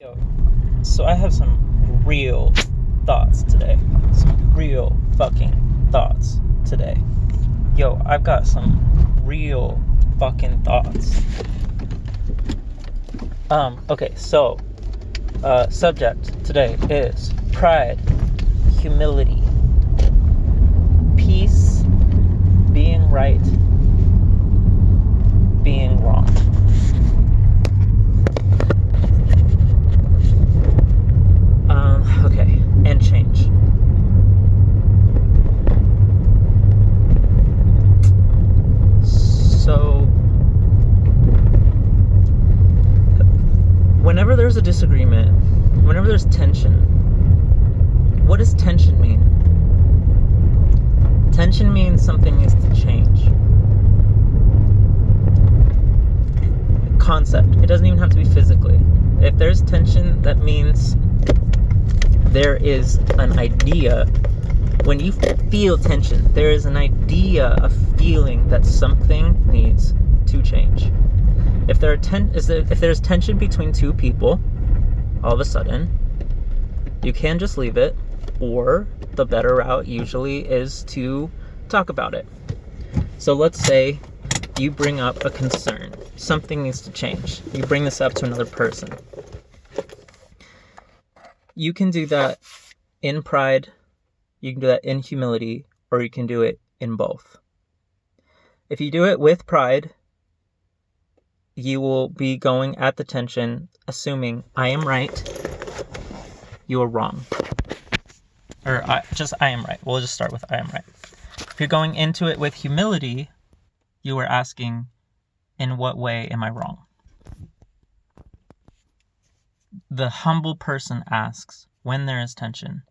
Yo, so I have some real thoughts today. Some real fucking thoughts today. Yo, I've got some real fucking thoughts. Okay, so, subject today is pride, humility, peace, being right, being wrong. Okay, and change. So, whenever there's a disagreement, whenever there's tension, what does tension mean? Tension means something needs to change. Concept. It doesn't even have to be physically. If there's tension, that means there is an idea. When you feel tension, there is an idea, a feeling that something needs to change. If there's tension between two people, all of a sudden, you can just leave it, or the better route usually is to talk about it. So let's say you bring up a concern. Something needs to change. You bring this up to another person. You can do that in pride, you can do that in humility, or you can do it in both. If you do it with pride, you will be going at the tension, assuming I am right, you are wrong. Or I am right. We'll just start with I am right. If you're going into it with humility, you are asking, in what way am I wrong? The humble person asks, when there is tension,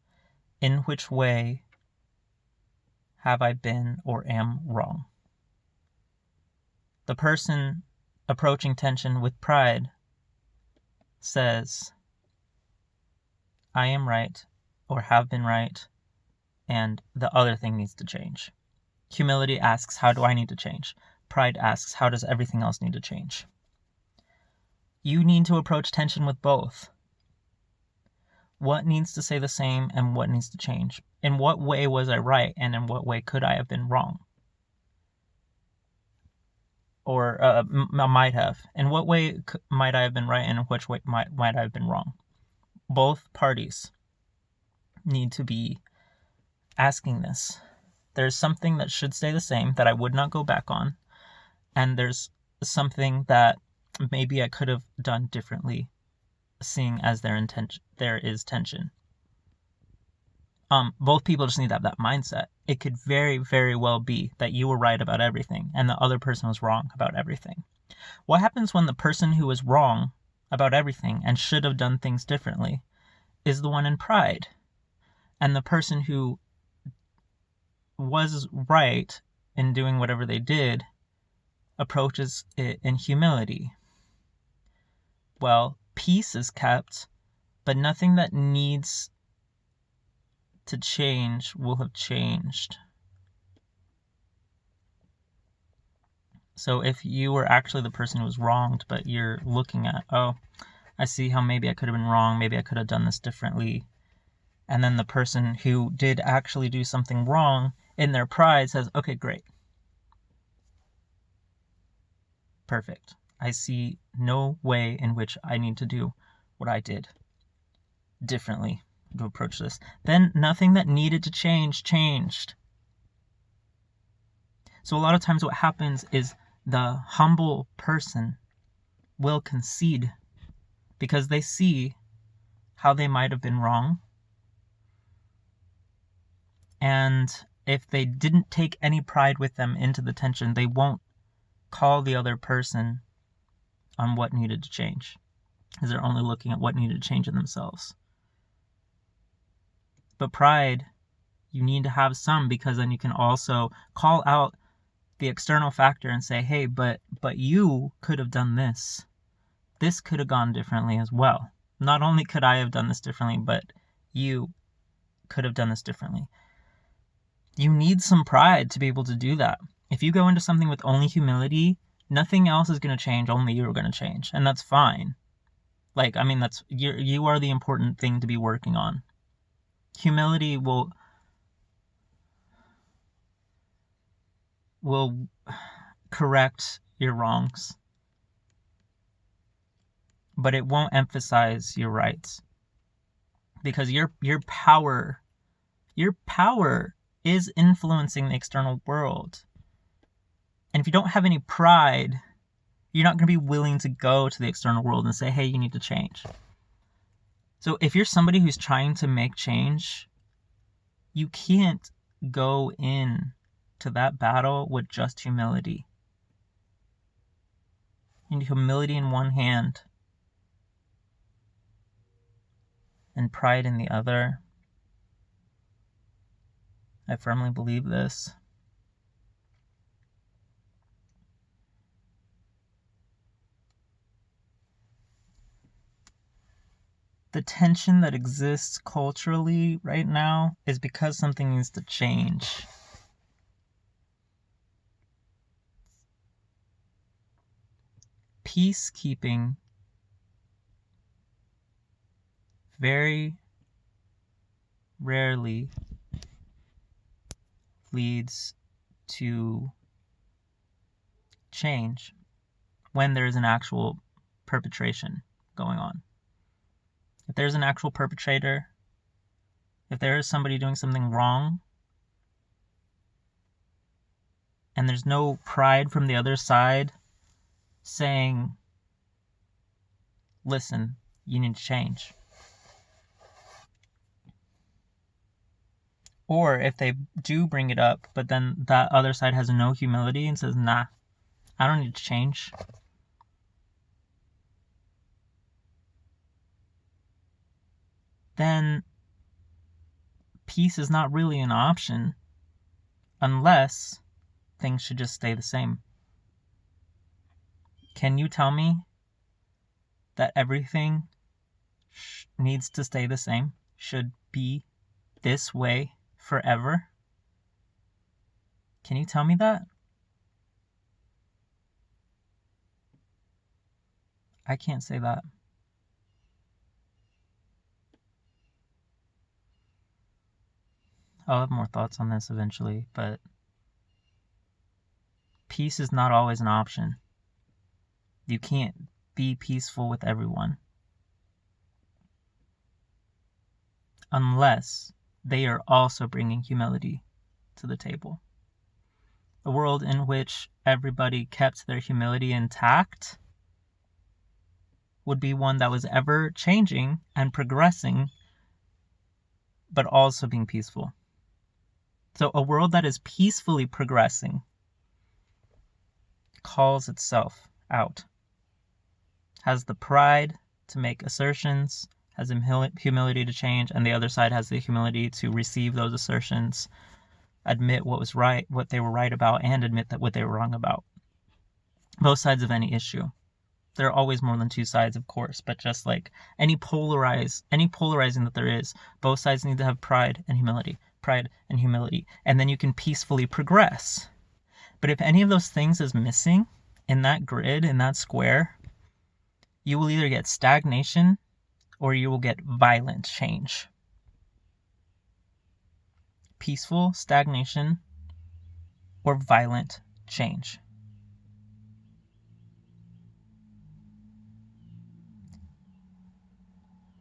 in which way have I been or am wrong? The person approaching tension with pride says, I am right or have been right, and the other thing needs to change. Humility asks, how do I need to change? Pride asks, how does everything else need to change? You need to approach tension with both. What needs to stay the same and what needs to change? In what way was I right and in what way could I have been wrong? Or might have. In what way might I have been right and in which way might I have been wrong? Both parties need to be asking this. There's something that should stay the same that I would not go back on, and there's something that maybe I could have done differently, seeing as there is tension. Both people just need to have that mindset. It could very, very well be that you were right about everything and the other person was wrong about everything. What happens when the person who was wrong about everything and should have done things differently is the one in pride, and the person who was right in doing whatever they did approaches it in humility? Well, peace is kept, but nothing that needs to change will have changed. So if you were actually the person who was wronged, but you're looking at, oh, I see how maybe I could have been wrong, maybe I could have done this differently, and then the person who did actually do something wrong in their pride says, okay, great. Perfect. I see no way in which I need to do what I did differently to approach this. Then nothing that needed to change changed. So a lot of times what happens is the humble person will concede because they see how they might have been wrong. And if they didn't take any pride with them into the tension, they won't call the other person on what needed to change, because they're only looking at what needed to change in themselves. But pride, you need to have some, because then you can also call out the external factor and say, hey, but you could have done this. This could have gone differently as well. Not only could I have done this differently, but you could have done this differently. You need some pride to be able to do that. If you go into something with only humility, nothing else is going to change, only you're going to change. And that's fine. Like, I mean, you are the important thing to be working on. Humility will correct your wrongs, but it won't emphasize your rights, because your power is influencing the external world. And if you don't have any pride, you're not going to be willing to go to the external world and say, hey, you need to change. So if you're somebody who's trying to make change, you can't go in to that battle with just humility. You need humility in one hand and pride in the other. I firmly believe this. The tension that exists culturally right now is because something needs to change. Peacekeeping very rarely leads to change when there's an actual perpetration going on. If there's an actual perpetrator, if there is somebody doing something wrong, and there's no pride from the other side saying, listen, you need to change. Or if they do bring it up, but then that other side has no humility and says, nah, I don't need to change. Then peace is not really an option unless things should just stay the same. Can you tell me that everything needs to stay the same, should be this way forever? Can you tell me that? I can't say that. I'll have more thoughts on this eventually, but peace is not always an option. You can't be peaceful with everyone unless they are also bringing humility to the table. A world in which everybody kept their humility intact would be one that was ever changing and progressing, but also being peaceful. So a world that is peacefully progressing calls itself out, has the pride to make assertions, has humility to change, and the other side has the humility to receive those assertions, admit what was right, what they were right about, and admit that what they were wrong about. Both sides of any issue. There are always more than two sides, of course, but just like any polarizing that there is, both sides need to have pride and humility, and then you can peacefully progress. But if any of those things is missing in that grid, in that square, you will either get stagnation or you will get violent change. Peaceful stagnation or violent change.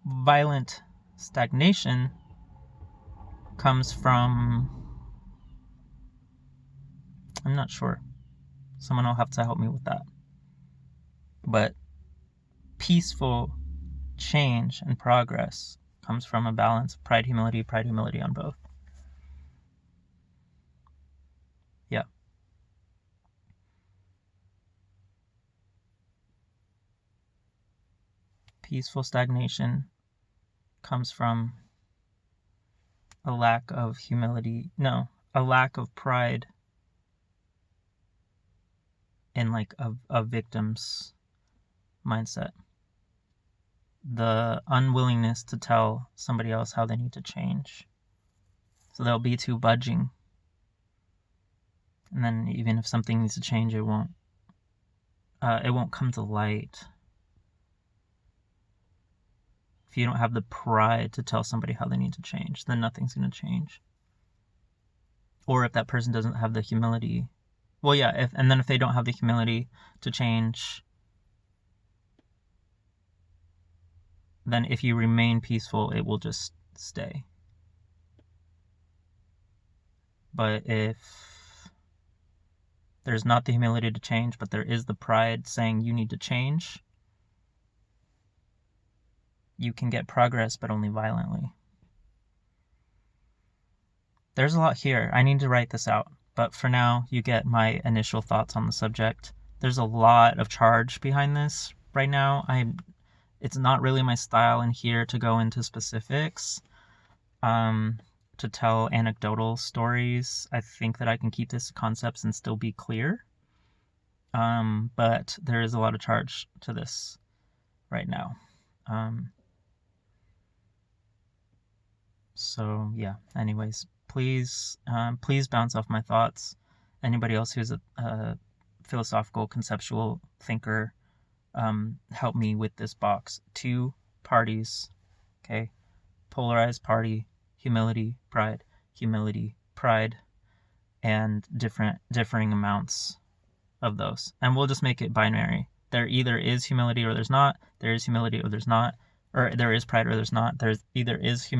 Violent stagnation comes from, I'm not sure. Someone will have to help me with that. But peaceful change and progress comes from a balance of pride, humility on both. Yeah. Peaceful stagnation comes from a lack of a lack of pride in like a victim's mindset. The unwillingness to tell somebody else how they need to change. So they'll be too budging. And then even if something needs to change, it won't come to light. if you don't have the pride to tell somebody how they need to change, then nothing's going to change. Or if that person doesn't have the humility, well, yeah, if they don't have the humility to change, then if you remain peaceful, it will just stay. But if there's not the humility to change, but there is the pride saying you need to change, you can get progress, but only violently. There's a lot here. I need to write this out. But for now, you get my initial thoughts on the subject. There's a lot of charge behind this right now. It's not really my style in here to go into specifics, to tell anecdotal stories. I think that I can keep this concepts and still be clear. But there is a lot of charge to this right now. So yeah, anyways, please bounce off my thoughts. Anybody else who's a philosophical, conceptual thinker, help me with this box. 2 parties, okay? Polarized party, humility, pride, and differing amounts of those. And we'll just make it binary. There either is humility or there's not. There is humility or there's not. Or there is pride or there's not. There either is humility